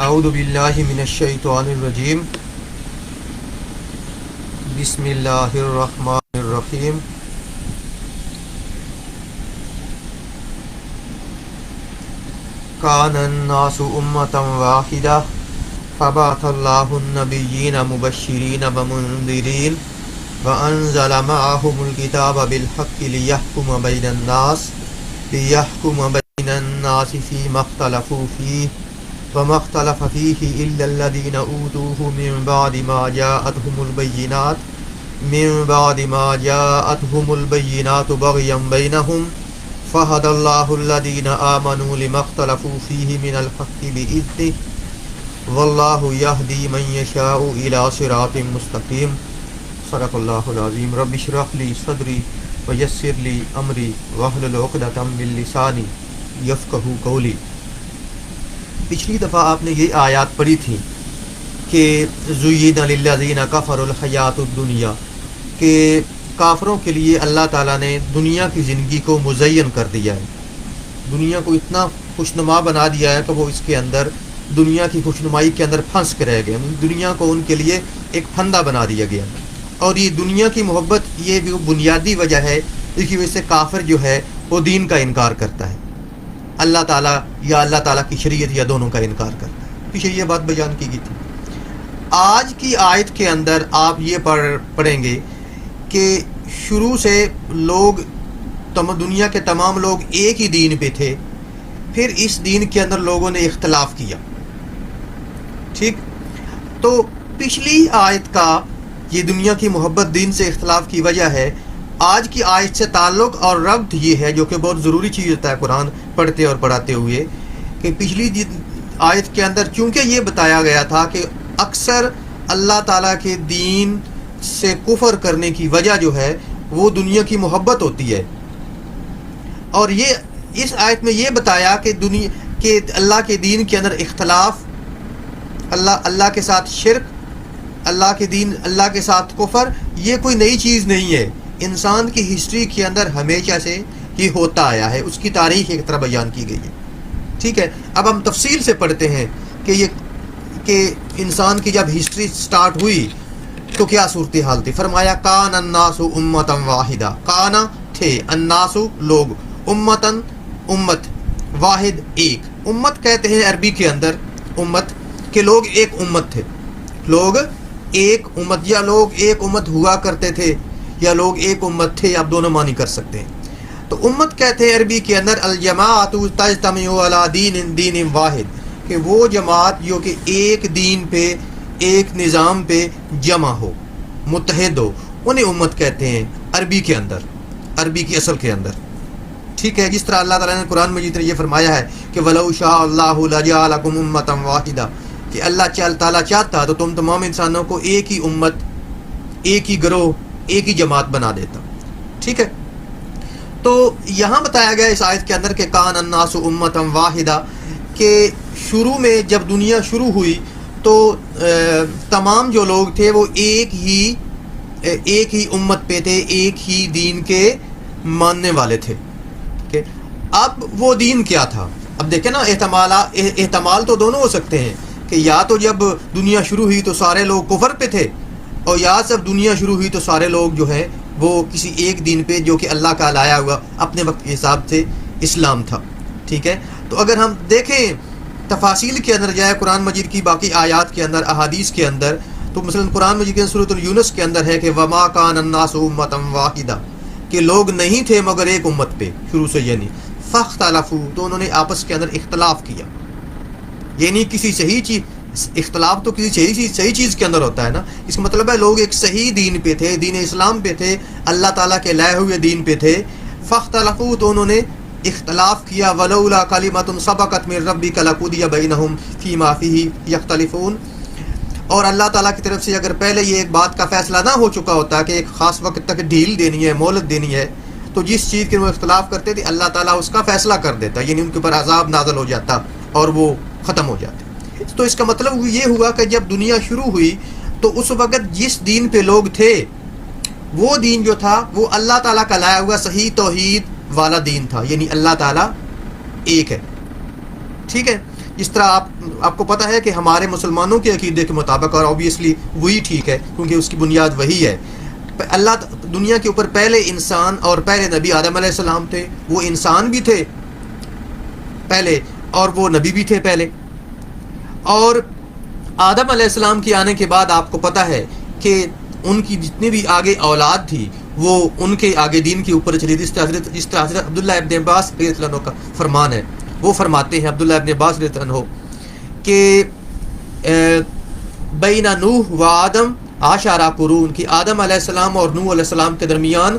اعوذ باللہ من الشیطان الرجیم بسم اللہ الرحمن الرحیم کان الناس امۃ واحدہ فبعث اللہ النبیین مبشرین ومنذرین وانزل معهم الکتاب بالحق لیحکم بین الناس فیما اختلفوا فیہ وما اختلف فيه إلا الذين أوتوه من بعد ما جاءتهم البينات بغيا بينهم فهدى الله الذين آمنوا لما اختلفوا فيه من الحق بإذنه والله يهدي من يشاء إلى صراط مستقيم صدق الله العظيم رب اشرح لي صدري ويسر لي أمري واحلل عقدة من لساني يفقهوا قولي۔ پچھلی دفعہ آپ نے یہ آیات پڑھی تھی کہ زُیِّنَ لِلَّذِينَ كَفَرُوا الْحَيَاةُ الدُّنْيَا، کہ کافروں کے لیے اللہ تعالیٰ نے دنیا کی زندگی کو مزین کر دیا ہے، دنیا کو اتنا خوشنما بنا دیا ہے کہ وہ اس کے اندر دنیا کی خوشنمائی کے اندر پھنس کے رہ گئے، دنیا کو ان کے لیے ایک پھندا بنا دیا گیا، اور یہ دنیا کی محبت یہ بھی بنیادی وجہ ہے اس کی وجہ سے کافر جو ہے وہ دین کا انکار کرتا ہے، اللہ تعالیٰ یا اللہ تعالیٰ کی شریعت یا دونوں کا انکار کرتا ہے۔ پیچھے یہ بات بیان کی گئی تھی۔ آج کی آیت کے اندر آپ یہ پڑھیں گے کہ شروع سے لوگ دنیا کے تمام لوگ ایک ہی دین پہ تھے، پھر اس دین کے اندر لوگوں نے اختلاف کیا، ٹھیک؟ تو پچھلی آیت کا یہ دنیا کی محبت دین سے اختلاف کی وجہ ہے، آج کی آیت سے تعلق اور ربط یہ ہے جو کہ بہت ضروری چیز ہوتا ہے قرآن پڑھتے اور پڑھاتے ہوئے، کہ پچھلی آیت کے اندر چونکہ یہ بتایا گیا تھا کہ اکثر اللہ تعالیٰ کے دین سے کفر کرنے کی وجہ جو ہے وہ دنیا کی محبت ہوتی ہے، اور یہ اس آیت میں یہ بتایا کہ اللہ کے دین کے اندر اختلاف، اللہ کے ساتھ شرک، اللہ کے ساتھ کفر، یہ کوئی نئی چیز نہیں ہے، انسان کی ہسٹری کے اندر ہمیشہ سے یہ ہوتا آیا ہے، اس کی تاریخ ایک طرح بیان کی گئی ہے، ٹھیک ہے؟ اب ہم تفصیل سے پڑھتے ہیں کہ انسان کی جب ہسٹری سٹارٹ ہوئی تو کیا صورتحال تھی۔ فرمایا کان الناس امۃ واحدہ، کانا تھے، الناس لوگ، امتن امت، واحد ایک، امت کہتے ہیں عربی کے اندر امت کہ لوگ ایک امت تھے، لوگ ایک امت، یا لوگ ایک امت ہوا کرتے تھے یا لوگ ایک امت تھے، آپ دونوں معنی کر سکتے ہیں۔ تو امت کہتے ہیں عربی کے اندر الجماعت تجتمع علی دین واحد، کہ وہ جماعت جو کہ ایک دین پہ، ایک نظام پہ جمع ہو، متحد ہو، انہیں امت کہتے ہیں عربی کے اندر، عربی کی اصل کے اندر، ٹھیک ہے؟ جس طرح اللہ تعالیٰ نے قرآن مجید میں یہ فرمایا ہے کہ وَلَوْ شَاءَ اللَّهُ لَجَعَلَكُمْ أُمَّةً وَاحِدَةً، کہ اللہ تعالیٰ چاہتا تو تم تمام انسانوں کو ایک ہی امت، ایک ہی گروہ، ایک ہی جماعت بنا دیتا، ٹھیک ہے؟ تو یہاں بتایا گیا اس آیت کے اندر کہ کان الناس امۃ واحدہ، کہ شروع میں جب دنیا شروع ہوئی تو تمام جو لوگ تھے وہ ایک ہی امت پہ تھے، ایک ہی دین کے ماننے والے تھے، ٹھیک ہے؟ اب وہ دین کیا تھا؟ اب دیکھیں نا، احتمال تو دونوں ہو سکتے ہیں کہ یا تو جب دنیا شروع ہوئی تو سارے لوگ کفر پہ تھے، اور یا جب دنیا شروع ہوئی تو سارے لوگ جو ہے وہ کسی ایک دین پہ جو کہ اللہ کا لایا ہوا اپنے وقت کے حساب سے اسلام تھا، ٹھیک ہے؟ تو اگر ہم دیکھیں تفاصیل کے اندر جائے قرآن مجید کی باقی آیات کے اندر، احادیث کے اندر، تو مثلا قرآن مجید کے سورۃ یونس کے اندر ہے کہ وما کان الناس امۃ واحدہ، کہ لوگ نہیں تھے مگر ایک امت پہ شروع سے، یعنی فاختلفوا، تو انہوں نے آپس کے اندر اختلاف کیا، یعنی کسی صحیح چیز، اختلاف تو کسی صحیح چیز کے اندر ہوتا ہے نا، اس کا مطلب ہے لوگ ایک صحیح دین پہ تھے، دین اسلام پہ تھے، اللہ تعالیٰ کے لائے ہوئے دین پہ تھے، فاختلفوا، تو انہوں نے اختلاف کیا، ولولا کلمۃ سبقت من ربک لقضی بینہم فیما فیہ یختلفون، اور اللہ تعالیٰ کی طرف سے اگر پہلے یہ ایک بات کا فیصلہ نہ ہو چکا ہوتا کہ ایک خاص وقت تک ڈھیل دینی ہے، مہلت دینی ہے، تو جس چیز کے وہ اختلاف کرتے تھے اللہ تعالیٰ اس کا فیصلہ کر دیتا، یعنی ان کے اوپر عذاب نازل ہو جاتا اور وہ ختم ہو جاتے۔ تو اس کا مطلب یہ ہوا کہ جب دنیا شروع ہوئی تو اس وقت جس دین پہ لوگ تھے وہ دین جو تھا وہ اللہ تعالیٰ کا لایا ہوا صحیح توحید والا دین تھا، یعنی اللہ تعالیٰ ایک ہے، ٹھیک ہے؟ جس طرح آپ کو پتہ ہے کہ ہمارے مسلمانوں کے عقیدے کے مطابق، اور اوبیسلی وہی ٹھیک ہے کیونکہ اس کی بنیاد وہی ہے، اللہ دنیا کے اوپر پہلے انسان اور پہلے نبی آدم علیہ السلام تھے. وہ انسان بھی تھے پہلے اور وہ نبی بھی تھے پہلے. اور آدم علیہ السلام کے آنے کے بعد آپ کو پتہ ہے کہ ان کی جتنی بھی آگے اولاد تھی وہ ان کے آگے دین کے اوپر چلی تھی. جس طرح حضرت عبداللہ ابن عباس رضی اللہ عنہ کا فرمان ہے، وہ فرماتے ہیں عبداللہ ابن عباس رضی اللہ عنہ کہ بین نوح و آدم عشرہ قرون، کہ آدم علیہ السلام اور نوح علیہ السلام کے درمیان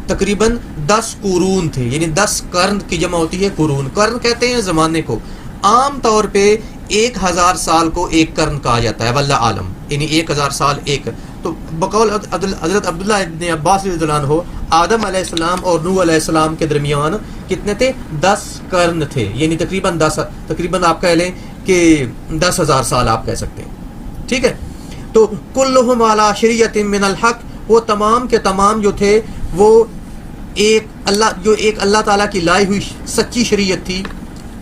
تقریباً 10 قرون تھے، یعنی 10 قرن کی جمع ہوتی ہے قرون. قرن کہتے ہیں زمانے کو. عام طور پہ 1000 سال کو ایک قرن کہا جاتا ہے، واللہ عالم، یعنی 1000 سال ایک. تو بقول حضرت عبداللہ ابن عباس رضی اللہ عنہ آدم علیہ السلام اور نوح علیہ السلام کے درمیان کتنے تھے؟ 10 قرن تھے، یعنی تقریباً آپ کہہ لیں کہ 10,000 سال آپ کہہ سکتے ہیں. ٹھیک ہے. تو کلہم علی شریعت من الحق، وہ تمام کے تمام جو تھے وہ ایک اللہ تعالیٰ کی لائی ہوئی سچی شریعت تھی،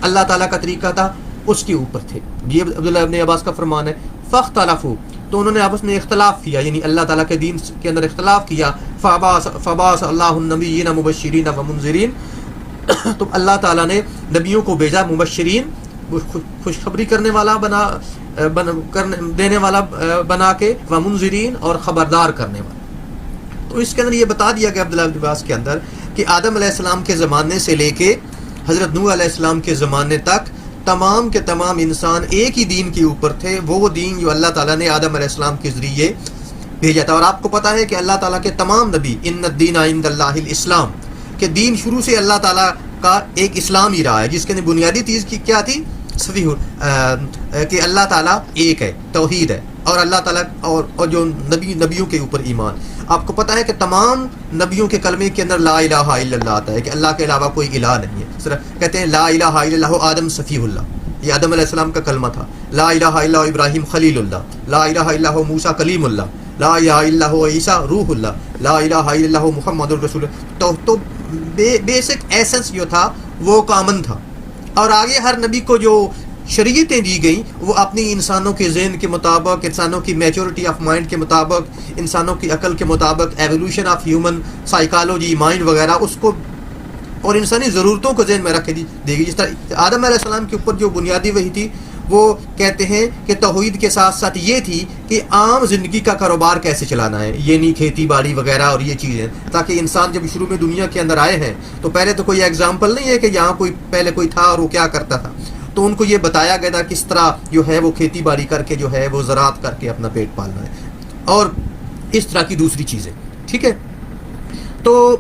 اللہ تعالیٰ کا طریقہ تھا، اس کے اوپر تھے. یہ عبداللہ ابن عباس کا فرمان ہے. فاختلفوا، تو انہوں نے آپس میں اختلاف کیا، یعنی اللہ تعالیٰ کے دین کے اندر اختلاف کیا. فبعث اللہ النبیین مبشرین و منذرین، تو اللہ تعالیٰ نے نبیوں کو بھیجا مبشرین، خوشخبری کرنے والا دینے والا بنا کے، و منذرین، اور خبردار کرنے والا. تو اس کے اندر یہ بتا دیا گیا عبداللہ ابن عباس کے اندر کہ آدم علیہ السلام کے زمانے سے لے کے حضرت نوح علیہ السلام کے زمانے تک تمام کے تمام انسان ایک ہی دین کے اوپر تھے، وہ دین جو اللہ تعالیٰ نے آدم علیہ السلام کے ذریعے بھیجا تھا. اور آپ کو پتہ ہے کہ اللہ تعالیٰ کے تمام نبی، ان الدین عند اللہ الاسلام، کہ دین شروع سے اللہ تعالیٰ کا ایک اسلام ہی رہا ہے، جس کے اندر بنیادی چیز کی کیا تھی؟ کہ اللہ تعالیٰ ایک ہے، توحید ہے، اور اللہ تعالیٰ اور جو نبیوں کے اوپر ایمان. آپ کو پتہ ہے کہ تمام نبیوں کے کلمے کے اندر لا الہ الا اللہ آتا ہے، کہ اللہ کے علاوہ کوئی الہ نہیں ہے. صرف کہتے ہیں لا الہ الا اللہ آدم صفی اللہ، یہ آدم علیہ السلام کا کلمہ تھا. لا الہ الا اللہ ابراہیم خلیل اللہ، لا الہ الا اللہ موسیٰ کلیم اللہ، لا الہ الا اللہ عیسیٰ روح اللہ، لا الہ الا اللہ محمد الرسول. تو بیسک ایسنس جو تھا وہ کامن تھا. اور آگے ہر نبی کو جو شریعتیں دی گئیں وہ اپنی انسانوں کے ذہن کے مطابق، انسانوں کی میچورٹی آف مائنڈ کے مطابق، انسانوں کی عقل کے مطابق، evolution of human psychology, mind وغیرہ، اس کو اور انسانی ضرورتوں کو ذہن میں رکھ کے دے گی. جس طرح آدم علیہ السلام کے اوپر جو بنیادی وحی تھی وہ کہتے ہیں کہ توحید کے ساتھ ساتھ یہ تھی کہ عام زندگی کا کاروبار کیسے چلانا ہے، یہ نہیں کھیتی باڑی وغیرہ اور یہ چیزیں، تاکہ انسان جب شروع میں دنیا کے اندر آئے ہیں تو پہلے تو کوئی ایگزامپل نہیں ہے کہ یہاں پہلے کوئی تھا اور وہ کیا کرتا تھا. تو ان کو یہ بتایا گیا تھا کس طرح جو ہے وہ کھیتی باڑی کر کے جو ہے وہ زراعت کر کے اپنا پیٹ پالنا ہے اور اس طرح کی دوسری چیزیں. ٹھیک ہے. تو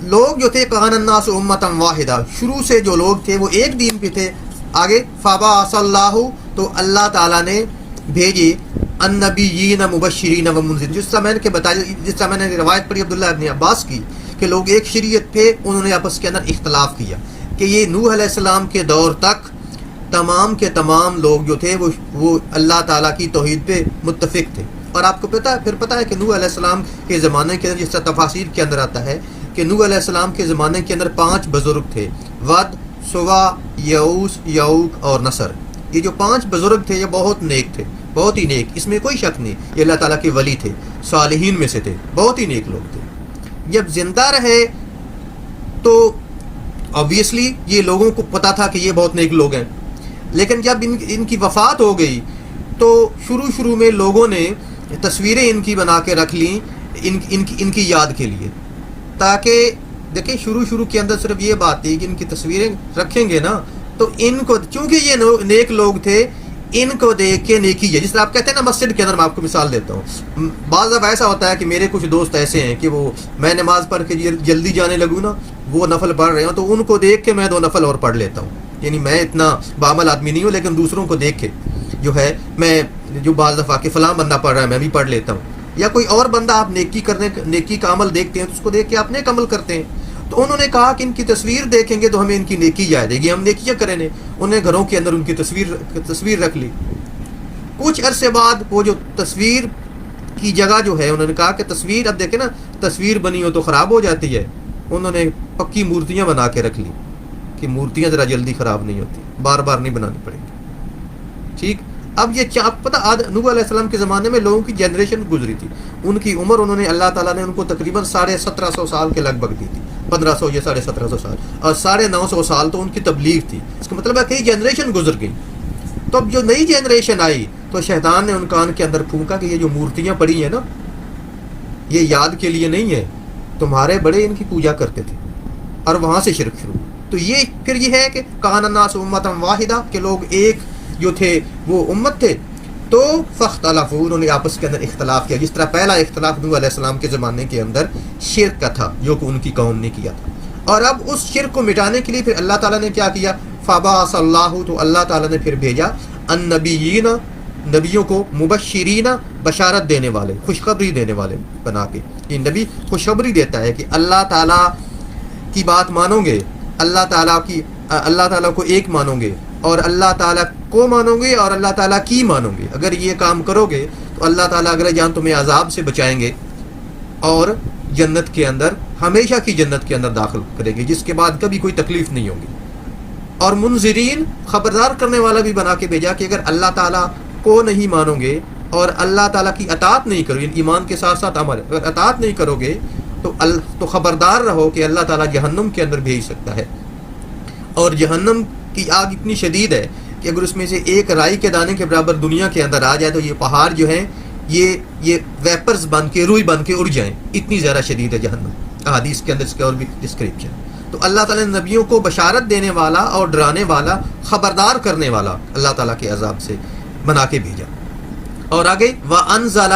لوگ جو تھے کان الناس امۃ واحدہ، شروع سے جو لوگ تھے وہ ایک دین پہ تھے. آگے فبعث اللہ، تو اللہ تعالیٰ نے بھیجے النبیین مبشرین و منذرین. جس طرح میں نے روایت پڑھی عبداللہ ابن عباس کی کہ لوگ ایک شریعت پہ، انہوں نے آپس کے اندر اختلاف کیا کہ یہ نوح علیہ السلام کے دور تک تمام کے تمام لوگ جو تھے وہ اللہ تعالیٰ کی توحید پہ متفق تھے. اور آپ کو پتہ ہے کہ نوح علیہ السلام کے زمانے کے اندر، جس طرح تفاسیر کے اندر آتا ہے کہ نوح علیہ السلام کے زمانے کے اندر 5 بزرگ تھے، ود، سوا، یعوس، یعوق اور نصر. یہ جو 5 بزرگ تھے یہ بہت نیک تھے، بہت ہی نیک، اس میں کوئی شک نہیں. یہ اللہ تعالیٰ کے ولی تھے، صالحین میں سے تھے، بہت ہی نیک لوگ تھے. جب زندہ رہے تو obviously یہ لوگوں کو پتا تھا کہ یہ بہت نیک لوگ ہیں، لیکن جب ان کی وفات ہو گئی تو شروع میں لوگوں نے تصویریں ان کی بنا کے رکھ لیں ان کی یاد کے لیے، تاکہ دیکھیں شروع کے اندر صرف یہ بات تھی کہ ان کی تصویریں رکھیں گے نا تو ان کو، چونکہ یہ نیک لوگ تھے، ان کو دیکھ کے نیکی ہے. جس طرح آپ کہتے ہیں نا مسجد کے اندر، میں آپ کو مثال دیتا ہوں، بعض دفعہ ایسا ہوتا ہے کہ میرے کچھ دوست ایسے ہیں کہ وہ میں نماز پڑھ کے جلدی جانے لگوں نا، وہ نفل پڑھ رہے ہوں تو ان کو دیکھ کے میں 2 نفل اور پڑھ لیتا ہوں. یعنی میں اتنا بعمل آدمی نہیں ہوں، لیکن دوسروں کو دیکھ کے جو ہے میں جو بعض دفعہ کہ فلاں بندہ پڑھ رہا ہے میں بھی پڑھ لیتا ہوں، یا کوئی اور بندہ آپ نیکی کا عمل دیکھتے ہیں تو اس کو دیکھ کے آپ نیک عمل کرتے ہیں. تو انہوں نے کہا کہ ان کی تصویر دیکھیں گے تو ہمیں ان کی نیکی یاد آئے گی، ہم نیکیاں کریں گے. انہیں گھروں کے اندر ان کی تصویر رکھ لی. کچھ عرصے بعد وہ جو تصویر کی جگہ جو ہے، انہوں نے کہا کہ تصویر، اب دیکھیں نا تصویر بنی ہو تو خراب ہو جاتی ہے، انہوں نے پکی مورتیاں بنا کے رکھ لی کہ مورتیاں ذرا جلدی خراب نہیں ہوتی، بار بار نہیں بنانی پڑیں گی. ٹھیک. اب یہ پتہ نوح علیہ السلام کے زمانے میں لوگوں کی جنریشن گزری تھی، ان کی عمر انہوں نے اللہ تعالیٰ نے ان کو تقریباً 1750 سال کے لگ بھگ دی تھی، 1500 یا 1750 سال، اور 950 سال تو ان کی تبلیغ تھی. اس کا مطلب ہے کئی جنریشن گزر گئی. تو اب جو نئی جنریشن آئی تو شیطان نے ان کان کے اندر پھونکا کہ یہ جو مورتیاں پڑی ہیں نا، یہ یاد کے لیے نہیں ہے، تمہارے بڑے ان کی پوجا کرتے تھے، اور وہاں سے شرک شروع. تو یہ پھر یہ ہے کہ کان الناس امۃ واحدہ، کہ لوگ ایک جو تھے وہ امت تھے. تو فاختلفوا، انہوں نے آپس کے اندر اختلاف کیا. جس طرح پہلا اختلاف نوح علیہ السلام کے زمانے کے اندر شرک کا تھا جو کہ ان کی قوم نے کیا تھا، اور اب اس شرک کو مٹانے کے لیے پھر اللہ تعالیٰ نے کیا کیا؟ فبعث اللہ، تو اللہ تعالیٰ نے پھر بھیجا النبیین، نبیوں کو، مبشرین، بشارت دینے والے، خوشخبری دینے والے بنا کے. یہ نبی خوشخبری دیتا ہے کہ اللہ تعالیٰ کی بات مانو گے، اللہ تعالیٰ کو ایک مانو گے، اور اللہ تعالیٰ کو مانو گے، اور اللہ تعالیٰ کی مانو گے. اگر یہ کام کرو گے تو اللہ تعالیٰ اگر جان تمہیں عذاب سے بچائیں گے، اور جنت کے اندر، ہمیشہ کی جنت کے اندر داخل کرے گے، جس کے بعد کبھی کوئی تکلیف نہیں ہوگی. اور منذرین، خبردار کرنے والا بھی بنا کے بھیجا کہ اگر اللہ تعالیٰ کو نہیں مانو گے اور اللہ تعالیٰ کی اطاعت نہیں کرو گے، ایمان کے ساتھ ساتھ عمل، اگر اطاعت نہیں کرو گے تو خبردار رہو کہ اللہ تعالیٰ جہنم کے اندر بھیج سکتا ہے. اور جہنم کی آگ اتنی شدید ہے کہ اگر اس میں سے ایک رائی کے دانے کے برابر دنیا کے اندر آ جائے تو یہ پہاڑ جو ہیں یہ ویپرز بن کے، روئی بن کے اڑ جائیں، اتنی زیادہ شدید ہے جہنم. احادیث کے اندر اس کا اور بھی ڈسکرپشن. تو اللہ تعالیٰ نے نبیوں کو بشارت دینے والا اور ڈرانے والا، خبردار کرنے والا اللہ تعالیٰ کے عذاب سے بنا کے بھیجا. اور آگے وَأَنزَلَ،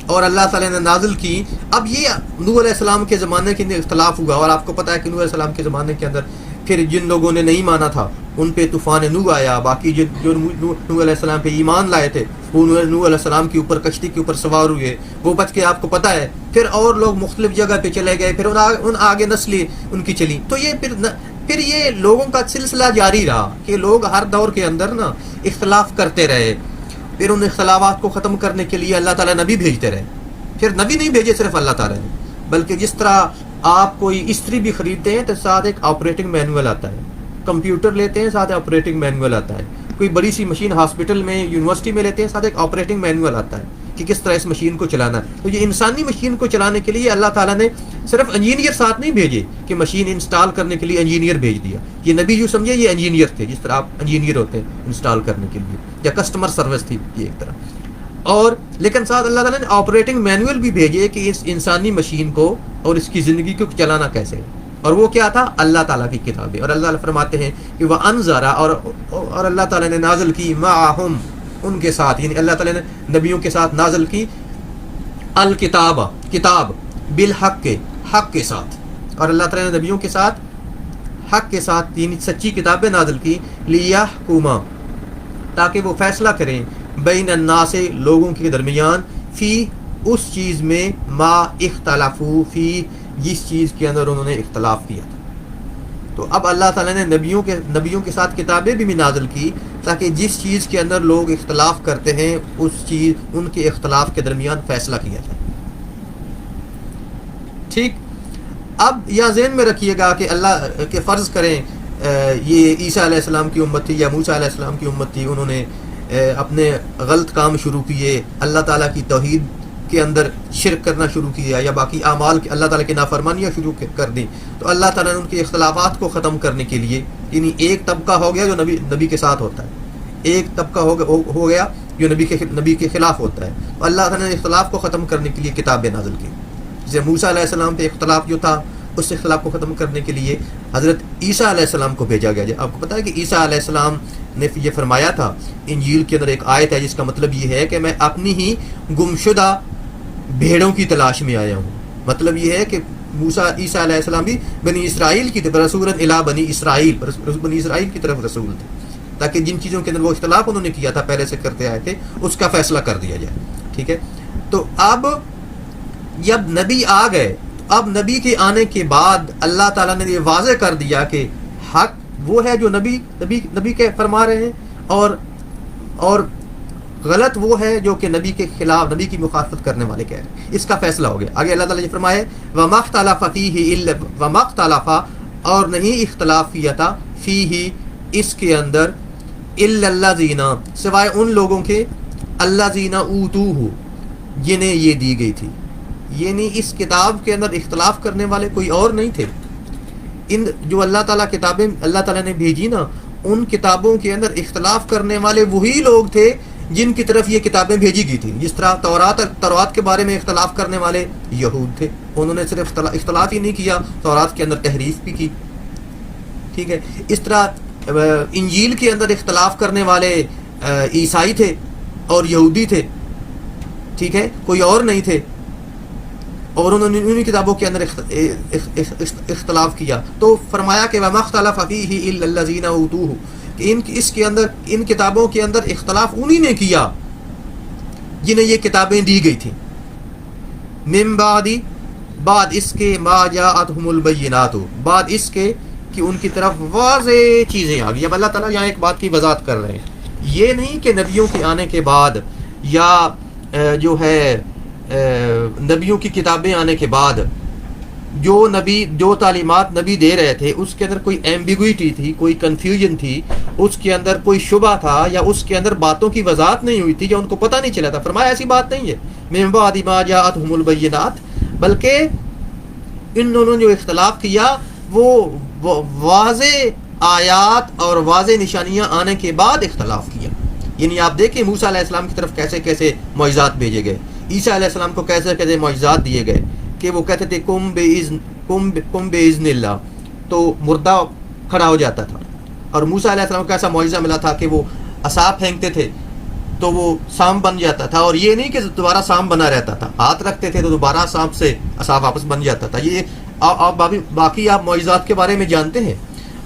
اور اللہ تعالیٰ نے نازل کی. اب یہ نوح علیہ السلام کے زمانے کے اندر اختلاف ہوا، اور آپ کو پتہ ہے کہ نوح علیہ السلام کے زمانے کے اندر پھر جن لوگوں نے نہیں مانا تھا ان پہ طوفان نوح آیا. باقی جو نوح علیہ السلام پہ ایمان لائے تھے وہ نوح علیہ السلام کے اوپر، کشتی کے اوپر سوار ہوئے، وہ بچ کے آپ کو پتہ ہے. پھر اور لوگ مختلف جگہ پہ چلے گئے، پھر ان آگے نسلیں ان کی چلی. تو یہ پھر یہ لوگوں کا سلسلہ جاری رہا کہ لوگ ہر دور کے اندر نا اختلاف کرتے رہے. پھر ان اختلافات کو ختم کرنے کے لیے اللہ تعالیٰ نبی بھیجتے رہے. پھر نبی نہیں بھیجے صرف اللہ تعالیٰ نے، بلکہ جس طرح آپ کوئی استری بھی خریدتے ہیں تو ساتھ ایک آپریٹنگ مینول آتا ہے، کمپیوٹر لیتے ہیں ساتھ آپریٹنگ مینول آتا ہے، کوئی بڑی سی مشین ہاسپٹل میں، یونیورسٹی میں لیتے ہیں ساتھ ایک آپریٹنگ مینول آتا ہے کہ کس طرح اس مشین کو چلانا ہے. تو یہ انسانی مشین کو چلانے کے لیے اللہ تعالیٰ نے صرف انجینئر ساتھ نہیں بھیجے کہ مشین انسٹال کرنے کے لیے انجینئر بھیج دیا. یہ نبی جو سمجھے یہ انجینئر تھے، جس طرح آپ انجینئر ہوتے ہیں انسٹال کرنے کے لیے، یا کسٹمر سروس تھی یہ ایک طرح. اور لیکن ساتھ اللہ تعالیٰ نے آپریٹنگ مینول بھی بھیجے کہ اس انسانی مشین کو اور اس کی زندگی کو چلانا کیسے ہے. اور وہ کیا تھا؟ اللہ تعالیٰ کی کتابیں. اور اللہ تعالیٰ فرماتے ہیں کہ وہ انذر، اور اللہ تعالیٰ نے نازل کی معہم، ان کے ساتھ، یعنی اللہ تعالیٰ نے نبیوں کے ساتھ نازل کی الکتاب، کتاب، بالحق، حق کے ساتھ. اور اللہ تعالیٰ نے نبیوں کے ساتھ حق کے ساتھ یعنی سچی کتابیں نازل کی، لیحکما، تاکہ وہ فیصلہ کریں، بین الناس، لوگوں کے درمیان، فی، اس چیز میں، ما اختلافو فی، جس چیز کے اندر انہوں نے اختلاف کیا تھا. تو اب اللہ تعالیٰ نے نبیوں کے ساتھ کتابیں بھی نازل کی تاکہ جس چیز کے اندر لوگ اختلاف کرتے ہیں ان کے اختلاف کے درمیان فیصلہ کیا جائے. ٹھیک. اب یہاں ذہن میں رکھیے گا کہ اللہ کے فرض کریں یہ عیسیٰ علیہ السلام کی امت تھی یا موسیٰ علیہ السلام کی امت تھی، انہوں نے اپنے غلط کام شروع کیے، اللہ تعالیٰ کی توحید کے اندر شرک کرنا شروع کیا، یا باقی اعمال اللہ تعالیٰ کی نافرمانیاں شروع کر دیں. تو اللہ تعالیٰ نے ان کے اختلافات کو ختم کرنے کے لیے، یعنی ایک طبقہ ہو گیا جو نبی کے ساتھ ہوتا ہے، ایک طبقہ ہو گیا جو نبی کے خلاف ہوتا ہے. تو اللہ تعالیٰ نے اختلاف کو ختم کرنے کے لیے کتابیں نازل کی. جیسے موسیٰ علیہ السلام پہ اختلاف جو تھا، اس اختلاف کو ختم کرنے کے لیے حضرت عیسیٰ علیہ السلام کو بھیجا گیا. آپ کو پتہ ہے کہ عیسیٰ علیہ السلام نے یہ فرمایا تھا، انجیل کے اندر ایک آیت ہے جس کا مطلب یہ ہے کہ میں اپنی ہی گمشدہ بھیڑوں کی تلاش میں آیا ہوں. مطلب یہ ہے کہ عیسیٰ علیہ السلام بھی بنی اسرائیل کی طرف رسولاً الی بنی اسرائیل، بنی اسرائیل کی طرف رسول تھے، تاکہ جن چیزوں کے اندر وہ اختلاف انہوں نے کیا تھا پہلے سے کرتے آئے تھے اس کا فیصلہ کر دیا جائے. ٹھیک ہے. تو اب جب نبی آ گئے، اب نبی کے آنے کے بعد اللہ تعالیٰ نے یہ واضح کر دیا کہ حق وہ ہے جو نبی کے فرما رہے ہیں، اور غلط وہ ہے جو کہ نبی کے خلاف، نبی کی مخالفت کرنے والے کہہ رہے ہیں. اس کا فیصلہ ہو گیا. آگے اللہ تعالیٰ یہ فرمائے وَمَا اخْتَلَفَ فِيهِ إِلَّا وَمَا اخْتَلَفَ، اور نہیں اختلاف کیا تھا فیہ اس کے اندر الا الذین سوائے ان لوگوں کے الذین اوتوہ جنہیں یہ دی گئی تھی، یعنی اس کتاب کے اندر اختلاف کرنے والے کوئی اور نہیں تھے. ان جو اللہ تعالیٰ کتابیں اللہ تعالیٰ نے بھیجی نا، ان کتابوں کے اندر اختلاف کرنے والے وہی لوگ تھے جن کی طرف یہ کتابیں بھیجی گئی تھیں. جس طرح تورات کے بارے میں اختلاف کرنے والے یہود تھے، انہوں نے صرف اختلاف ہی نہیں کیا، تورات کے اندر تحریف بھی کی. ٹھیک ہے. اس طرح انجیل کے اندر اختلاف کرنے والے عیسائی تھے اور یہودی تھے. ٹھیک ہے، کوئی اور نہیں تھے، اور انہوں نے انہی کتابوں کے اندر اختلاف کیا. تو فرمایا کہ وَمَا اخْتَلَفَ فِيهِ إِلَّا الَّذِينَ أُوتُوهُ کہ اس کے اندر ان کتابوں کے اندر اختلاف انہی نے کیا جنہیں یہ کتابیں دی گئی تھیں. من بعد اس کے ما جاءتهم البینات بعد اس کے کہ ان کی طرف واضح چیزیں آ گئی. اب اللہ تعالیٰ یہاں ایک بات کی وضاحت کر رہے ہیں، یہ نہیں کہ نبیوں کے آنے کے بعد یا جو ہے نبیوں کی کتابیں آنے کے بعد جو تعلیمات نبی دے رہے تھے اس کے اندر کوئی ایمبیگوٹی تھی، کوئی کنفیوژن تھی، اس کے اندر کوئی شبہ تھا، یا اس کے اندر باتوں کی وضاحت نہیں ہوئی تھی، یا ان کو پتہ نہیں چلا تھا. فرمایا ایسی بات نہیں ہے. من بعد ما جاءتهم البینات بلکہ انہوں نے جو اختلاف کیا وہ واضح آیات اور واضح نشانیاں آنے کے بعد اختلاف کیا. یعنی آپ دیکھیں موسیٰ علیہ السلام کی طرف کیسے کیسے معجزات بھیجے گئے، عیسیٰ علیہ السلام کو کیسے کیسے معجزات دیے گئے کہ وہ کہتے تھے کم بِإِذْنِ اللہ، تو مردہ کھڑا ہو جاتا تھا. اور موسیٰ علیہ السلام کو ایسا معجزہ ملا تھا کہ وہ عصا پھینکتے تھے تو وہ سانپ بن جاتا تھا، اور یہ نہیں کہ دوبارہ سانپ بنا رہتا تھا، ہاتھ رکھتے تھے تو دوبارہ سانپ سے عصا واپس بن جاتا تھا. یہ باقی آپ معجزات کے بارے میں جانتے ہیں.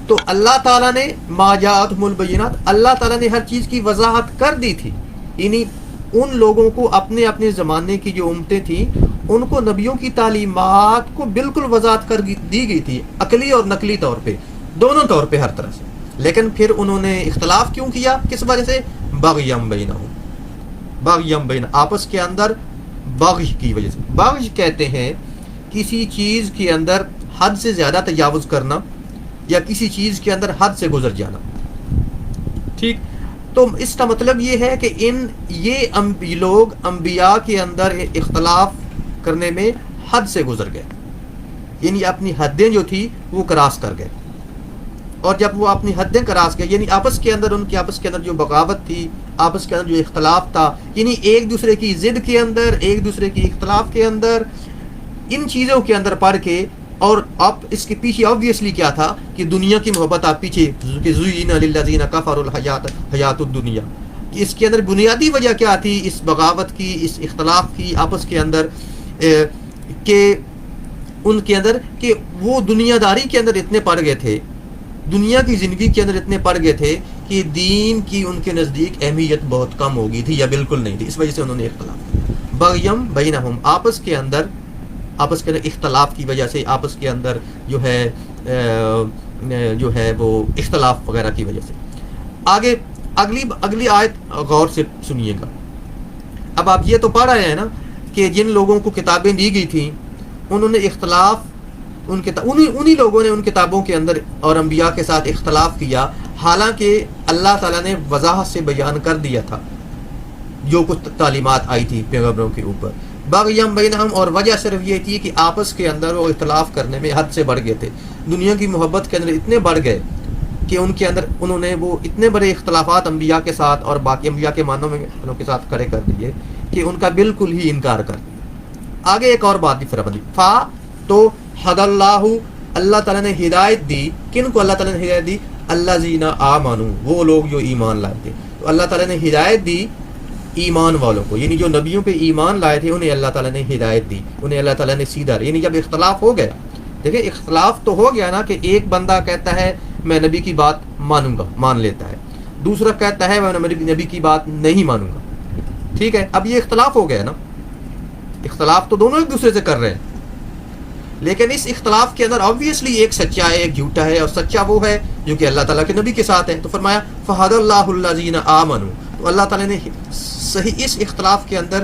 تو اللہ تعالیٰ نے ما جاءتهم البینات، اللہ تعالیٰ نے ہر چیز کی وضاحت کر دی تھی. یعنی ان لوگوں کو اپنے اپنے زمانے کی جو امتیں تھیں ان کو نبیوں کی تعلیمات کو بالکل وضاحت کر دی گئی تھی، عقلی اور نقلی طور پہ، دونوں طور پہ، ہر طرح سے. لیکن پھر انہوں نے اختلاف کیوں کیا؟ کس وجہ سے؟ بغیم بینہم، آپس کے اندر بغی کی وجہ سے. بغی کہتے ہیں کسی چیز کے اندر حد سے زیادہ تجاوز کرنا، یا کسی چیز کے اندر حد سے گزر جانا. ٹھیک. تو اس کا مطلب یہ ہے کہ یہ لوگ انبیاء کے اندر اختلاف کرنے میں حد سے گزر گئے، یعنی اپنی حدیں جو تھی وہ کراس کر گئے. اور جب وہ اپنی حدیں کراس گئے، یعنی آپس کے اندر آپس کے اندر جو بغاوت تھی، آپس کے اندر جو اختلاف تھا، یعنی ایک دوسرے کی ضد کے اندر، ایک دوسرے کی اختلاف کے اندر، ان چیزوں کے اندر پڑھ کے، اور اب اس کے پیچھے آبویسلی کیا تھا کہ دنیا کی محبت آپ پیچھے کہ زُیِّنَ لِلَّذِينَ كَفَرُوا الْحَيَاةُ الدُّنْيَا، کہ اس کے اندر بنیادی وجہ کیا تھی اس بغاوت کی، اس اختلاف کی آپس کے اندر، کہ ان کے اندر کہ وہ دنیا داری کے اندر اتنے پڑ گئے تھے، دنیا کی زندگی کے اندر اتنے پڑ گئے تھے کہ دین کی ان کے نزدیک اہمیت بہت کم ہو گئی تھی یا بالکل نہیں تھی. اس وجہ سے انہوں نے اختلاف کیا. بغیم بینہم، آپس کے اندر اختلاف کی وجہ سے، آپس کے اندر جو ہے وہ اختلاف وغیرہ کی وجہ سے. آگے اگلی آیت غور سے سنیے گا. اب آپ یہ تو پڑھ رہے ہیں نا کہ جن لوگوں کو کتابیں دی گئی تھیں انہوں نے اختلاف، انہی لوگوں نے ان کتابوں کے اندر اور انبیاء کے ساتھ اختلاف کیا، حالانکہ اللہ تعالیٰ نے وضاحت سے بیان کر دیا تھا جو کچھ تعلیمات آئی تھی پیغمبروں کے اوپر. بغیم بینہم، اور وجہ صرف یہ تھی کہ آپس کے اندر وہ اختلاف کرنے میں حد سے بڑھ گئے تھے، دنیا کی محبت کے اندر اتنے بڑھ گئے کہ ان کے اندر انہوں نے وہ اتنے بڑے اختلافات انبیاء کے ساتھ اور باقی انبیاء کے معنوں میں کے ساتھ کھڑے کر دیے کہ ان کا بالکل ہی انکار کر دیا. آگے ایک اور بات بھی فرمائی، فا تو حد اللہ تعالیٰ نے ہدایت دی. کن کو اللہ تعالیٰ نے ہدایت دی؟ الذین آمنوا، وہ لوگ جو ایمان لائے تھے. تو اللہ تعالیٰ نے ہدایت دی ایمان والوں کو، یعنی جو نبیوں پہ ایمان لائے تھے انہیں اللہ تعالیٰ نے ہدایت دی، انہیں اللہ تعالیٰ نے سیدھا. یعنی جب اختلاف ہو گیا، دیکھیں اختلاف تو ہو گیا نا کہ ایک بندہ کہتا ہے میں نبی کی بات مانوں گا، مان لیتا ہے، دوسرا کہتا ہے میں نبی کی بات نہیں مانوں گا. ٹھیک ہے، اب یہ اختلاف ہو گیا نا، اختلاف تو دونوں ایک دوسرے سے کر رہے ہیں، لیکن اس اختلاف کے اندر آبویسلی ایک سچا ہے ایک جھوٹا ہے، اور سچا وہ ہے جو کہ اللہ تعالیٰ کے نبی کے ساتھ ہے. تو فرمایا فَهَدَى اللَّهُ الَّذِينَ آمَنُوا، تو اللہ تعالیٰ نے صحیح اس اختلاف کے اندر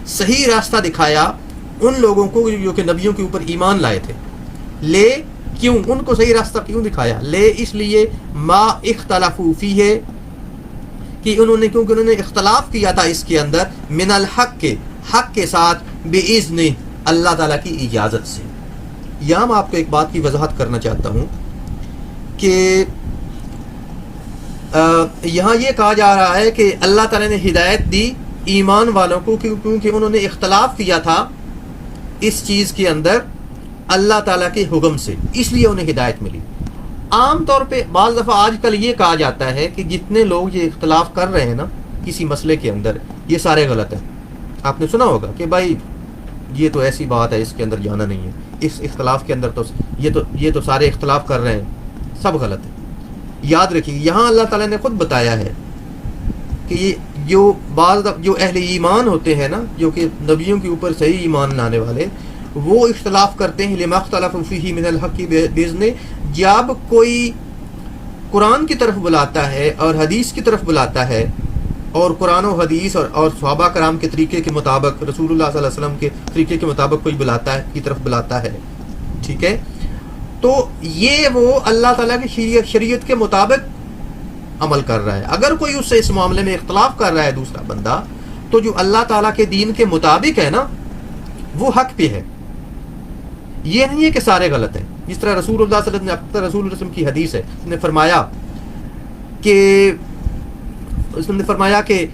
صحیح راستہ دکھایا ان لوگوں کو جو کہ نبیوں کے اوپر ایمان لائے تھے. کیوں ان کو صحیح راستہ کیوں دکھایا؟ لے اس لیے ما اختلافو فیہ کہ کیونکہ انہوں نے اختلاف کیا تھا اس کے اندر من الحق کے حق کے ساتھ باذن اللہ تعالیٰ کی اجازت سے. یہاں میں آپ کو ایک بات کی وضاحت کرنا چاہتا ہوں کہ یہاں یہ کہا جا رہا ہے کہ اللہ تعالیٰ نے ہدایت دی ایمان والوں کو کیونکہ انہوں نے اختلاف کیا تھا اس چیز کے اندر اللہ تعالیٰ کے حکم سے، اس لیے انہیں ہدایت ملی. عام طور پہ بعض دفعہ آج کل یہ کہا جاتا ہے کہ جتنے لوگ یہ اختلاف کر رہے ہیں نا کسی مسئلے کے اندر، یہ سارے غلط ہیں. آپ نے سنا ہوگا کہ بھائی یہ تو ایسی بات ہے، اس کے اندر جانا نہیں ہے، اس اختلاف کے اندر تو یہ تو سارے اختلاف کر رہے ہیں، سب غلط ہے. یاد رکھیے یہاں اللہ تعالیٰ نے خود بتایا ہے کہ یہ جو اہل ایمان ہوتے ہیں نا، جو کہ نبیوں کے اوپر صحیح ایمان لانے والے، وہ اختلاف کرتے ہیں لما اختلف فیہ من الحق باذن. جب کوئی قرآن کی طرف بلاتا ہے اور حدیث کی طرف بلاتا ہے اور قرآن و حدیث اور صحابہ کرام کے طریقے کے مطابق، رسول اللہ صلی اللہ علیہ وسلم کے طریقے کے مطابق کوئی بلاتا ہے ٹھیک ہے، تو یہ وہ اللہ تعالیٰ کی شریعت کے مطابق عمل کر رہا ہے. اگر کوئی اس سے اس معاملے میں اختلاف کر رہا ہے دوسرا بندہ، تو جو اللہ تعالیٰ کے دین کے مطابق ہے نا وہ حق پہ ہے. یہ نہیں ہے کہ سارے غلط ہیں. جس طرح رسول اللہ صلی اللہ علیہ وسلم کی حدیث ہے، اس نے فرمایا کہ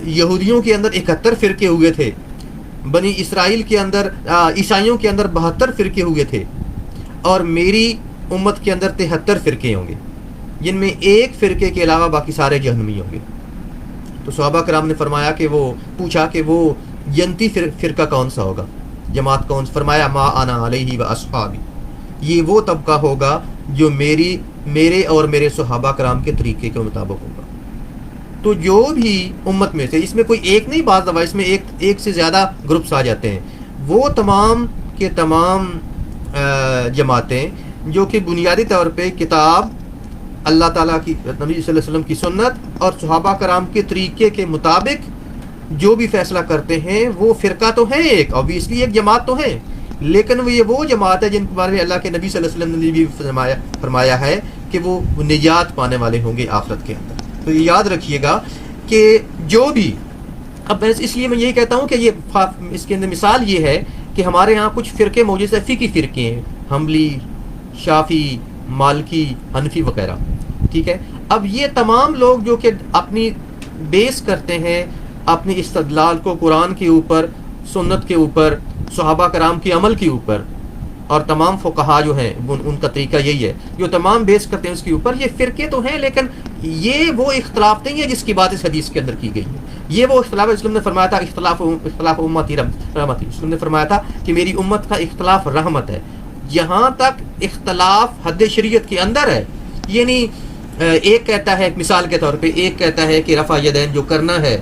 یہودیوں کے اندر 71 فرقے ہوئے تھے، بنی اسرائیل کے اندر عیسائیوں کے اندر 72 فرقے ہوئے تھے، اور میری امت کے اندر 73 فرقے ہوں گے، جن میں ایک فرقے کے علاوہ باقی سارے جہنمی ہوں گے. تو صحابہ کرام نے فرمایا کہ وہ پوچھا کہ وہ جنتی فرقہ کون سا ہوگا، جماعت کون؟ فرمایا ما انا علیہ و اصحابی، یہ وہ طبقہ ہوگا جو میرے اور میرے صحابہ کرام کے طریقے کے مطابق ہوگا. تو جو بھی امت میں سے، اس میں کوئی ایک نہیں، بعض دفعہ اس میں ایک سے زیادہ گروپس آ جاتے ہیں، وہ تمام کے تمام جماعتیں جو کہ بنیادی طور پہ کتاب اللہ تعالیٰ کی، نبی صلی اللہ علیہ وسلم کی سنت اور صحابہ کرام کے طریقے کے مطابق جو بھی فیصلہ کرتے ہیں، وہ فرقہ تو ہے ایک، obviously ایک جماعت تو ہے، لیکن وہ جماعت ہے جن کے بارے میں اللہ کے نبی صلی اللہ علیہ وسلم نے بھی فرمایا ہے کہ وہ نجات پانے والے ہوں گے آخرت کے اندر. تو یہ یاد رکھیے گا کہ جو بھی، اب اس لیے میں یہی کہتا ہوں کہ اس کے اندر مثال یہ ہے کہ ہمارے ہاں کچھ فرقے موجود ہیں، فقہی فرقے ہیں، حنبلی، شافعی، مالکی، حنفی وغیرہ ٹھیک ہے. اب یہ تمام لوگ جو کہ اپنی بیس کرتے ہیں اپنی استدلال کو قرآن کے اوپر، سنت کے اوپر، صحابہ کرام کے عمل کے اوپر، اور تمام فقہا جو ہیں ان کا طریقہ یہی ہے، جو تمام بیس کرتے ہیں اس کے اوپر. یہ فرقے تو ہیں، لیکن یہ وہ اختلاف نہیں ہے جس کی بات اس حدیث کے اندر کی گئی ہے. یہ وہ اختلاف اسلام نے فرمایا تھا، اختلاف امتی رحمت. اسلام نے فرمایا تھا کہ میری امت کا اختلاف رحمت ہے. یہاں تک اختلاف حد شریعت کے اندر ہے، یعنی ایک کہتا ہے، مثال کے طور پہ ایک کہتا ہے کہ رفع یدین جو کرنا ہے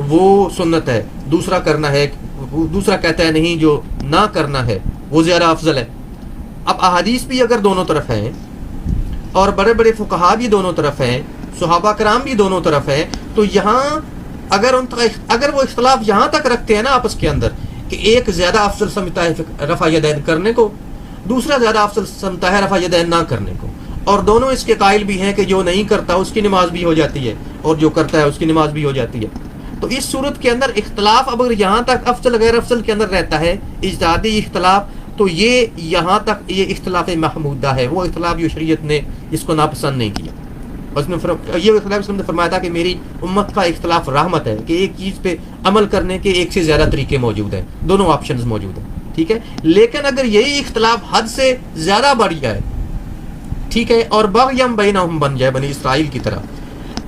وہ سنت ہے، دوسرا کہتا ہے نہیں، جو نہ کرنا ہے وہ زیادہ افضل ہے. اب احادیث بھی اگر دونوں طرف ہیں اور بڑے بڑے فقہا بھی دونوں طرف ہیں، صحابہ کرام بھی دونوں طرف ہیں، تو یہاں اگر وہ اختلاف یہاں تک رکھتے ہیں نا آپس کے اندر کہ ایک زیادہ افضل سمجھتا ہے رفع یدین کرنے کو، دوسرا زیادہ افضل سمجھتا ہے رفع یدین نہ کرنے کو، اور دونوں اس کے قائل بھی ہیں کہ جو نہیں کرتا اس کی نماز بھی ہو جاتی ہے اور جو کرتا ہے اس کی نماز بھی ہو جاتی ہے. تو اس صورت کے اندر اختلاف اگر یہاں تک افضل غیر افضل کے اندر رہتا ہے، اجتہادی اختلاف، تو یہ یہاں تک یہ اختلاف محمودہ ہے، وہ اختلاف جو شریعت نے اس کو ناپسند نہیں کیا. یہ اختلاف اس نے فرمایا تھا کہ میری امت کا اختلاف رحمت ہے، کہ ایک چیز پہ عمل کرنے کے ایک سے زیادہ طریقے موجود ہیں، دونوں آپشنز موجود ہیں ٹھیک ہے. لیکن اگر یہی اختلاف حد سے زیادہ بڑھ جائے ٹھیک ہے، اور بغیم بینہم بن جائے بنی اسرائیل کی طرح،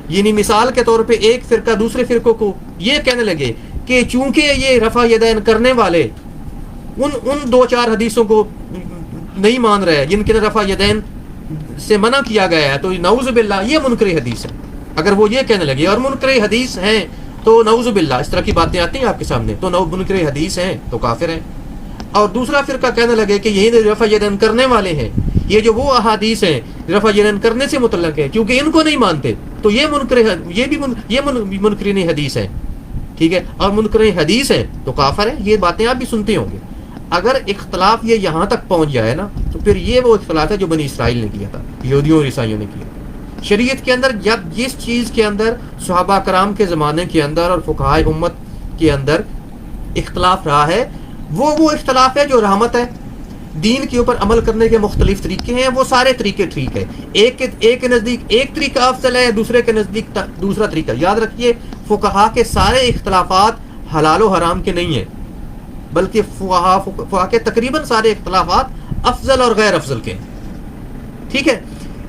یعنی مثال کے طور پہ ایک فرقہ دوسرے فرقوں کو یہ کہنے لگے کہ چونکہ یہ رفع یدین کرنے والے ان 2-4 حدیثوں کو نہیں مان رہے جن کے رفع یدین سے منع کیا گیا ہے، تو نعوذ باللہ یہ منکر حدیث ہے. اگر وہ یہ کہنے لگے، اور منکر حدیث ہیں تو نعوذ باللہ اس طرح کی باتیں آتی ہیں آپ کے سامنے، تو منکر حدیث ہیں تو کافر ہیں. اور دوسرا فرقہ کہنے لگے کہ یہ رفع یدین کرنے والے ہیں، یہ جو وہ احادیث ہیں رفع یدین کرنے سے متعلق ہے، کیونکہ ان کو نہیں مانتے، تو یہ منکرین حدیث ہیں ٹھیک ہے، اور منکر حدیث ہیں تو کافر ہیں. یہ باتیں آپ بھی سنتے ہوں گے. اگر اختلاف یہ یہاں تک پہنچ جائے نا، تو پھر یہ وہ اختلاف ہے جو بنی اسرائیل نے کیا تھا، یہودیوں اور عیسائیوں نے کیا. شریعت کے اندر جب جس چیز کے اندر صحابہ کرام کے زمانے کے اندر اور فقہائے امت کے اندر اختلاف رہا ہے، وہ اختلاف ہے جو رحمت ہے. دین کے اوپر عمل کرنے کے مختلف طریقے ہیں، وہ سارے طریقے ٹھیک ہے. ایک کے نزدیک ایک طریقہ افضل ہے، دوسرے کے نزدیک دوسرا طریقہ. یاد رکھیے فقہا کے سارے اختلافات حلال و حرام کے نہیں ہیں، بلکہ فقہا کے تقریباً سارے اختلافات افضل اور غیر افضل کے ہیں. ٹھیک ہے،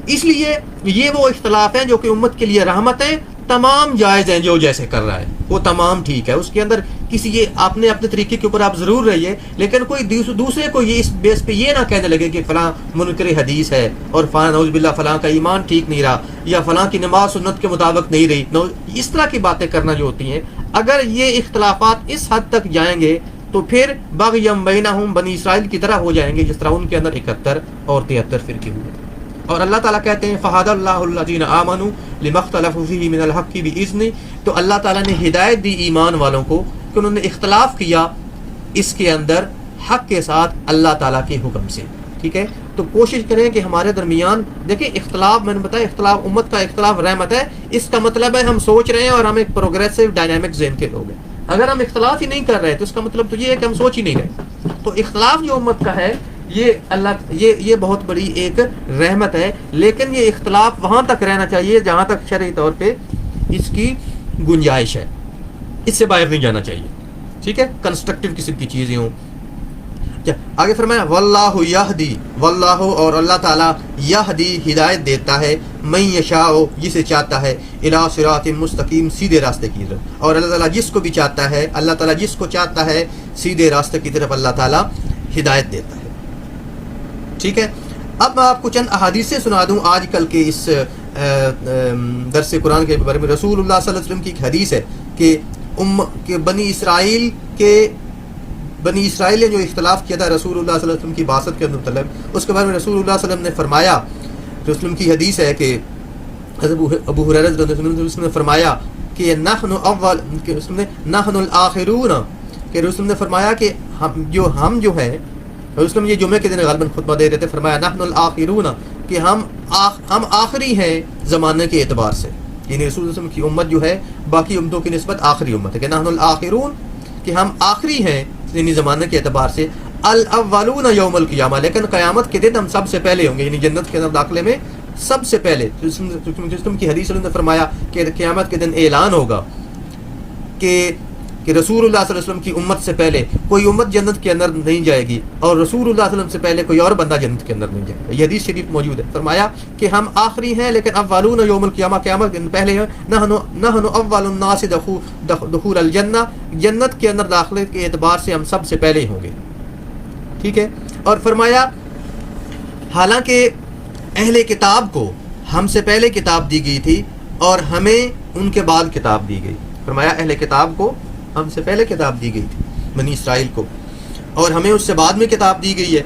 اس لیے یہ وہ اختلاف ہیں جو کہ امت کے لیے رحمت ہیں. تمام جائز ہیں، جو جیسے کر رہا ہے وہ تمام ٹھیک ہے. اس کے اندر کسی یہ اپنے طریقے کے اوپر آپ ضرور رہیے، لیکن کوئی دوسرے کو یہ اس بیس پہ یہ نہ کہنے لگے کہ فلاں منکر حدیث ہے اور فلاں نعوذ باللہ فلاں کا ایمان ٹھیک نہیں رہا، یا فلاں کی نماز سنت کے مطابق نہیں رہی. اس طرح کی باتیں کرنا جو ہوتی ہیں، اگر یہ اختلافات اس حد تک جائیں گے تو پھر بغیم بینہم بنی اسرائیل کی طرح ہو جائیں گے، جس طرح ان کے اندر 71 اور 73 فرقے ہوئے. اور اللہ تعالیٰ کہتے ہیں فَهَدَى اللَّهُ الَّذِينَ آمَنُوا لِمَا اخْتَلَفُوا فِيهِ مِنَ الْحَقِّ بِإِذْنِهِ. تو اللہ تعالیٰ نے ہدایت دی ایمان والوں کو کہ انہوں نے اختلاف کیا اس کے اندر حق کے ساتھ اللہ تعالیٰ کے حکم سے. ٹھیک ہے، تو کوشش کریں کہ ہمارے درمیان دیکھیں اختلاف، میں نے بتایا اختلاف امت کا اختلاف رحمت ہے. اس کا مطلب ہے ہم سوچ رہے ہیں اور ہم ایک پروگریسو ڈائنامک ذہن کے لوگ ہیں. اگر ہم اختلاف ہی نہیں کر رہے تو اس کا مطلب تو یہ ہے کہ ہم سوچ ہی نہیں رہے. تو اختلاف جو امت کا ہے یہ بہت بڑی ایک رحمت ہے، لیکن یہ اختلاف وہاں تک رہنا چاہیے جہاں تک شرعی طور پہ اس کی گنجائش ہے، اس سے باہر نہیں جانا چاہیے. ٹھیک ہے، کنسٹرکٹیو قسم کی چیزیں ہوں. آگے فرمایا واللہ یہدی، واللہ اور اللہ تعالیٰ یہدی ہدایت دیتا ہے، من یشاء جسے چاہتا ہے، الی صراط مستقیم سیدھے راستے کی طرف. اور اللہ تعالیٰ جس کو بھی چاہتا ہے، اللہ تعالیٰ جس کو چاہتا ہے سیدھے راستے کی طرف اللہ تعالیٰ ہدایت دیتا ہے. ٹھیک ہے، اب میں آپ کو چند احادیث سے سنا دوں. آج کل کے اس درس قرآن کے بارے میں رسول اللہ صلی اللہ علیہ وسلم کی ایک حدیث ہے کہ بنی اسرائیل نے جو اختلاف کیا تھا رسول اللہ صلی اللہ علیہ وسلم کی بعثت کے متعلق، اس کے بارے میں رسول اللہ صلی اللہ علیہ وسلم نے فرمایا، رسول وسلم کی حدیث ہے کہ ابو ہریرہ رضی اللہ عنہ نے فرمایا کہ نحن الاخرون، کہ رسول نے فرمایا کہ ہم جو ہیں، رسول یہ جمعے کے دن غالباً خطبہ دے رہے تھے، فرمایا نحن الاخرون، کہ ہم آخری ہیں زمانے کے اعتبار سے. یعنی رسول وسلم کی امت جو ہے باقی امتوں کی نسبت آخری امت ہے، کہ نحن الاخرون، کہ ہم آخری ہیں یعنی زمانے کے اعتبار سے. الاولون یوم القیامہ، لیکن قیامت کے دن ہم سب سے پہلے ہوں گے، یعنی جنت کے اندر داخلے میں سب سے پہلے. رسول کی حدیث نے فرمایا کہ قیامت کے دن اعلان ہوگا کہ رسول اللہ صلی اللہ علیہ وسلم کی امت سے پہلے کوئی امت جنت کے اندر نہیں جائے گی، اور رسول اللہ صلی اللہ علیہ وسلم سے پہلے کوئی اور بندہ جنت کے اندر نہیں جائے گا. یہ حدیث شریف موجود ہے. فرمایا کہ ہم آخری ہیں لیکن اولون یوم القیامہ، قیامت کے دن پہلے ہیں. نحن اول الناس دخول الجنہ، جنت کے اندر داخلے کے اعتبار سے ہم سب سے پہلے ہوں گے. ٹھیک ہے، اور فرمایا حالانکہ اہل کتاب کو ہم سے پہلے کتاب دی گئی تھی اور ہمیں ان کے بعد کتاب دی گئی. فرمایا اہل کتاب کو ہم سے پہلے کتاب دی گئی تھی بنی اسرائیل کو، اور ہمیں اس سے بعد میں کتاب دی گئی ہے.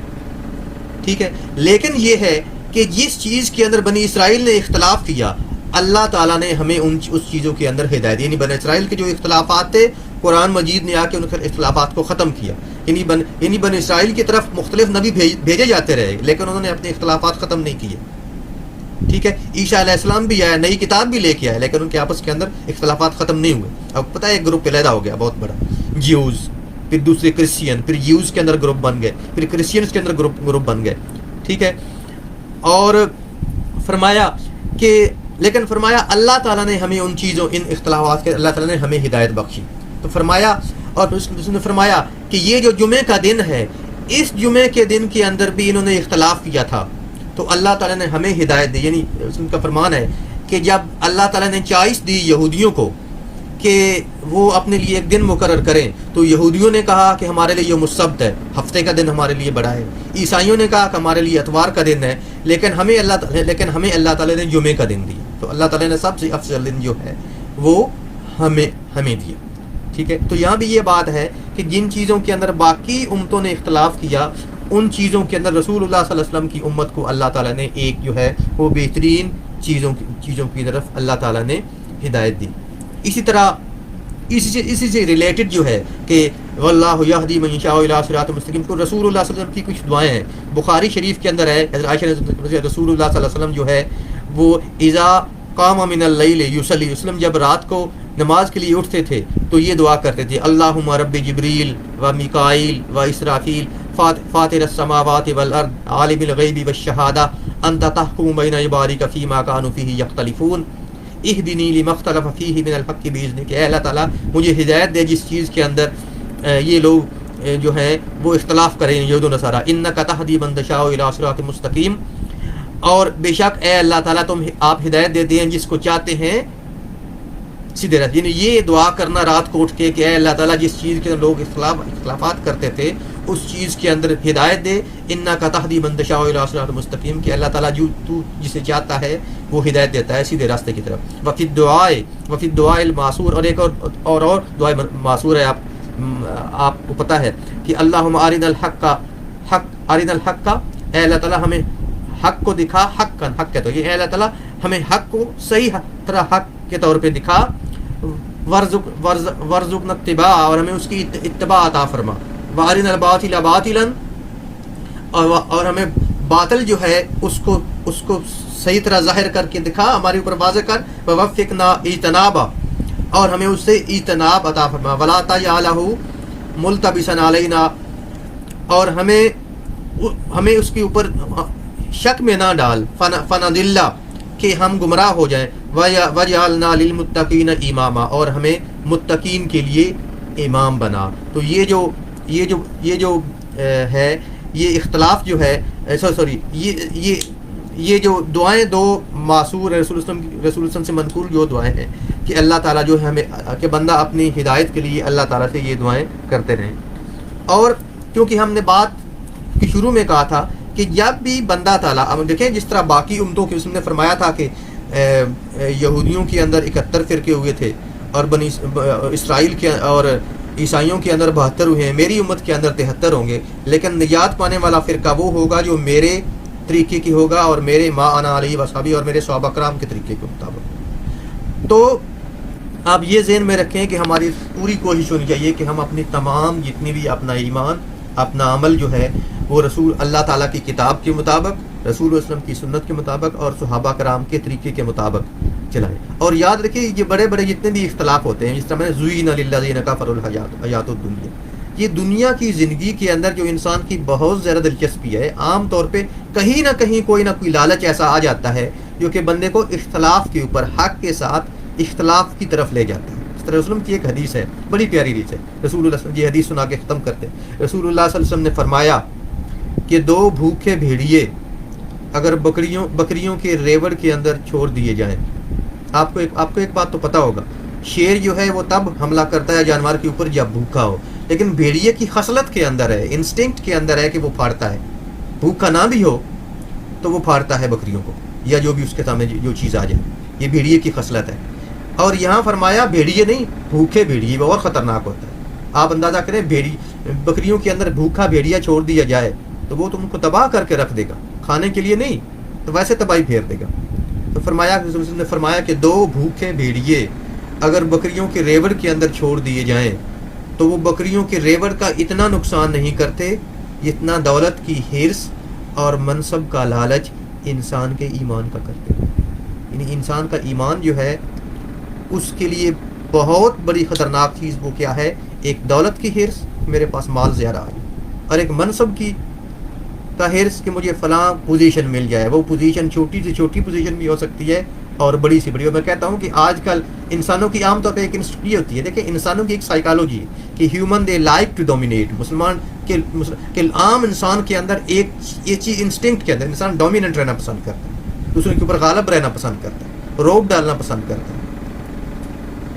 ٹھیک ہے، لیکن یہ ہے کہ جس چیز کے اندر بنی اسرائیل نے اختلاف کیا، اللہ تعالیٰ نے ہمیں اس چیزوں کے اندر ہدایت، یعنی بنی اسرائیل کے جو اختلافات تھے قرآن مجید نے آ کے ان اختلافات کو ختم کیا. یعنی بنی اسرائیل کی طرف مختلف نبی بھیجے جاتے رہے، لیکن انہوں نے اپنے اختلافات ختم نہیں کیے. ٹھیک ہے، عیسیٰ علیہ السلام بھی آیا، نئی کتاب بھی لے کے آئے، لیکن ان کے آپس کے اندر اختلافات ختم نہیں ہوئے. اب پتہ ہے ایک گروپ علیحدہ ہو گیا بہت بڑا، جیوز، پھر دوسرے کرسچین، پھر جیوز کے اندر گروپ بن گئے، پھر کرسچینز کے اندر گروپ بن گئے. ٹھیک ہے، اور فرمایا کہ لیکن فرمایا اللہ تعالیٰ نے ہمیں ان چیزوں، ان اختلافات کے اللہ تعالیٰ نے ہمیں ہدایت بخشی. تو فرمایا، اور اس نے فرمایا کہ یہ جو جمعے کا دن ہے، اس جمعے کے دن کے اندر بھی انہوں نے اختلاف کیا تھا، تو اللہ تعالیٰ نے ہمیں ہدایت دی. یعنی اس کا فرمان ہے کہ جب اللہ تعالیٰ نے چوائس دی یہودیوں کو کہ وہ اپنے لیے ایک دن مقرر کریں، تو یہودیوں نے کہا کہ ہمارے لیے یہ السبت ہے، ہفتے کا دن ہمارے لیے بڑا ہے. عیسائیوں نے کہا کہ ہمارے لیے اتوار کا دن ہے، لیکن ہمیں اللہ تعالیٰ نے جمعے کا دن دیا. تو اللہ تعالیٰ نے سب سے افضل دن جو ہے وہ ہمیں دیا. ٹھیک ہے، تو یہاں بھی یہ بات ہے کہ جن چیزوں کے اندر باقی امتوں نے اختلاف کیا، ان چیزوں کے اندر رسول اللہ صلی اللہ علیہ وسلم کی امت کو اللہ تعالیٰ نے ایک جو ہے وہ بہترین چیزوں کی طرف اللہ تعالیٰ نے ہدایت دی. اسی طرح اسی سے ریلیٹڈ جو ہے کہ واللہ یہدی من یشاء الی صراط مستقیم، کو رسول اللہ صلی اللہ علیہ وسلم کی کچھ دعائیں ہیں بخاری شریف کے اندر ہے. حضرت عائشہ رسول اللہ صلی اللہ علیہ وسلم جو ہے وہ اذا قام من اللیل یصلی، وسلم جب رات کو نماز کے لیے اٹھتے تھے تو یہ دعا کرتے تھے اللہم رب جبریل و میکائیل و اسرافیل فاطر السماوات والارض عالم الغیب والشہادہ انت تحکم بین عبادک فیما کانوا فیہ یختلفون اہدنی لما اختلف فیہ من الحق باذنک، اے اللہ تعالیٰ مجھے ہدایت دے جس چیز کے اندر یہ لوگ جو ہیں وہ اختلاف کریں یہود و نصارہ، انک تہدی من تشاء الی صراط مستقیم، اور بے شک اے اللہ تعالیٰ آپ ہدایت دیتے ہیں جس کو چاہتے ہیں سیدھے راستے. یعنی یہ دعا کرنا رات کو اٹھ کے کہ اے اللہ تعالیٰ جس چیز کے لوگ اختلافات کرتے تھے اس چیز کے اندر ہدایت دے، انک تہدی من تشاء الی صراط مستقیم، کہ اللہ تعالیٰ جو تو جسے چاہتا ہے وہ ہدایت دیتا ہے سیدھے راستے کی طرف. وفی الدعاء المعصور، اور ایک اور دعا معصور ہے آپ کو پتہ ہے کہ اللہم ارنا الحق کا، اے اللہ تعالیٰ ہمیں حق کو دکھا، حق ہے تو یہ اے اللہ تعالیٰ ہمیں حق کو صحیح طرح حق کے طور پہ دکھا، ورزقنا اتباع، اور ہمیں اس کی اتباع عطا فرما، وارنا الباطل باطلا، اور ہمیں باطل جو ہے اس کو صحیح طرح ظاہر کر کے دکھا، ہمارے اوپر واضح کر، ووفقنا اجتنابا، اور ہمیں اس سے اجتناب عطا فرما، ولا تجعلہ ملتبسا علینا، اور ہمیں اس کے اوپر شک میں نہ ڈال، فنضل، کہ ہم گمراہ ہو جائیں، وجعلنا للمتقین اماما، اور ہمیں متقین کے لیے امام بنا. تو یہ جو ہے یہ اختلاف جو ہے یہ جو دعائیں دو معصور رسول اللہ سے منقول جو دعائیں ہیں کہ اللہ تعالیٰ جو ہے ہمیں کہ بندہ اپنی ہدایت کے لیے اللہ تعالیٰ سے یہ دعائیں کرتے رہیں. اور کیونکہ ہم نے بات کی شروع میں کہا تھا کہ جب بھی بندہ تعالیٰ، اب دیکھیں جس طرح باقی امتوں کے نے فرمایا تھا کہ یہودیوں کے اندر 71 فرقے ہوئے تھے، اور بنی اسرائیل کے اور عیسائیوں کے اندر 72 ہوئے ہیں، میری امت کے اندر 73 ہوں گے، لیکن نجات پانے والا فرقہ وہ ہوگا جو میرے طریقے کی ہوگا اور میرے ما انا علیہ وصحبی اور میرے صحابہ کرام کے طریقے کے مطابق. تو آپ یہ ذہن میں رکھیں کہ ہماری پوری کوشش ہونی چاہیے کہ ہم اپنی تمام جتنی بھی اپنا ایمان اپنا عمل جو ہے وہ رسول اللہ تعالیٰ کی کتاب کے مطابق، رسول وسلم کی سنت کے مطابق اور صحابہ کرام کے طریقے کے مطابق چلائیں. اور یاد رکھیں یہ بڑے بڑے جتنے بھی اختلاف ہوتے ہیں، جس طرح زُیِّنَ لِلَّذِينَ كَفَرُوا الْحَيَاةُ الدُّنْيَا، یہ دنیا کی زندگی کے اندر جو انسان کی بہت زیادہ دلچسپی ہے، عام طور پہ کہیں نہ کہیں کوئی نہ کوئی لالچ ایسا آ جاتا ہے جو کہ بندے کو اختلاف کے اوپر حق کے ساتھ اختلاف کی طرف لے جاتا ہے. رسول کی ایک حدیث ہے، بڑی پیاری حدیث ہے، رسول اللہ صلی اللہ علیہ وسلم یہ حدیث سنا کے ختم کرتے ہیں. رسول اللہ صلی اللہ علیہ وسلم نے فرمایا کہ 2 بھوکے بھیڑیے اگر بکریوں کے ریوڑ کے اندر چھوڑ دیے جائیں، آپ کو ایک بات تو پتہ ہوگا، شیر جو ہے وہ تب حملہ کرتا ہے جانور کے اوپر جب بھوکا ہو، لیکن بھیڑیے کی خصلت کے اندر ہے، انسٹنکٹ کے اندر ہے کہ وہ پھاڑتا ہے، بھوکا نہ بھی ہو تو وہ پھاڑتا ہے بکریوں کو یا جو بھی اس کے سامنے جو چیز آ جائے، یہ بھیڑیے کی خصلت ہے. اور یہاں فرمایا بھیڑیے نہیں، بھوکے بھیڑیے، وہ اور خطرناک ہوتا ہے. آپ اندازہ کریں بکریوں کے اندر بھوکا بھیڑیا چھوڑ دیا جائے تو وہ تم کو تباہ کر کے رکھ دے گا، کھانے کے لیے نہیں تو ویسے تباہی پھیر دے گا. تو فرمایا کہ 2 بھوکے بھیڑیے اگر بکریوں کے ریوڑ کے اندر چھوڑ دیے جائیں تو وہ بکریوں کے ریوڑ کا اتنا نقصان نہیں کرتے جتنا دولت کی حرص اور منصب کا لالچ انسان کے ایمان کا کرتے ہیں. یعنی انسان کا ایمان جو ہے اس کے لیے بہت بڑی خطرناک چیز وہ کیا ہے، ایک دولت کی حرص، میرے پاس مال زیادہ آ جائے، اور ایک منصب کا حرص کہ مجھے فلاں پوزیشن مل جائے. وہ پوزیشن چھوٹی سے چھوٹی پوزیشن بھی ہو سکتی ہے اور بڑی سے بڑی. اور میں کہتا ہوں کہ آج کل انسانوں کی عام طور پہ ایک انسٹی ہوتی ہے، دیکھیں انسانوں کی ایک سائیکالوجی ہے کہ human they like to dominate. مسلمان کے عام انسان کے اندر ایک یہ چیز انسٹنکٹ کے اندر انسان ڈومیننٹ رہنا پسند کرتا ہے، دوسروں کے اوپر غالب رہنا پسند کرتا ہے، روب ڈالنا پسند کرتا ہے.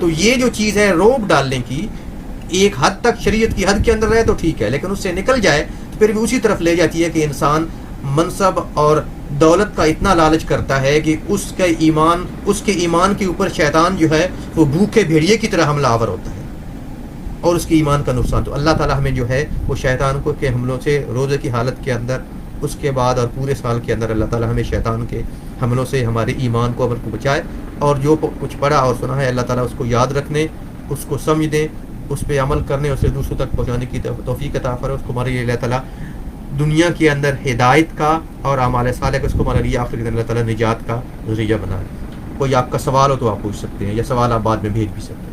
تو یہ جو چیز ہے روب ڈالنے کی، ایک حد تک شریعت کی حد کے اندر رہے تو ٹھیک ہے، لیکن اس سے نکل جائے تو پھر بھی اسی طرف لے جاتی ہے کہ انسان منصب اور دولت کا اتنا لالچ کرتا ہے کہ اس کے ایمان کے اوپر شیطان جو ہے وہ بھوکے بھیڑیے کی طرح حملہ آور ہوتا ہے اور اس کے ایمان کا نقصان. تو اللہ تعالیٰ ہمیں جو ہے وہ شیطان کو کے حملوں سے روزے کی حالت کے اندر، اس کے بعد اور پورے سال کے اندر اللہ تعالیٰ ہمیں شیطان کے حملوں سے ہمارے ایمان کو عمل کو بچائے. اور جو کچھ پڑھا اور سنا ہے اللہ تعالیٰ اس کو یاد رکھنے، اس کو سمجھ دیں، اس پہ عمل کرنے، اسے دوسروں تک پہنچانے کی توفیق عطا فرمائے. اس کو ہمارے لیے اللہ تعالیٰ دنیا کے اندر ہدایت کا اور اعمال صالح کا، اس کو ہمارے لیے آخر کے دن اللہ تعالیٰ نجات کا ذریعہ بنائے. کوئی آپ کا سوال ہو تو آپ پوچھ سکتے ہیں، یا سوال آپ بعد میں بھیج بھی سکتے ہیں.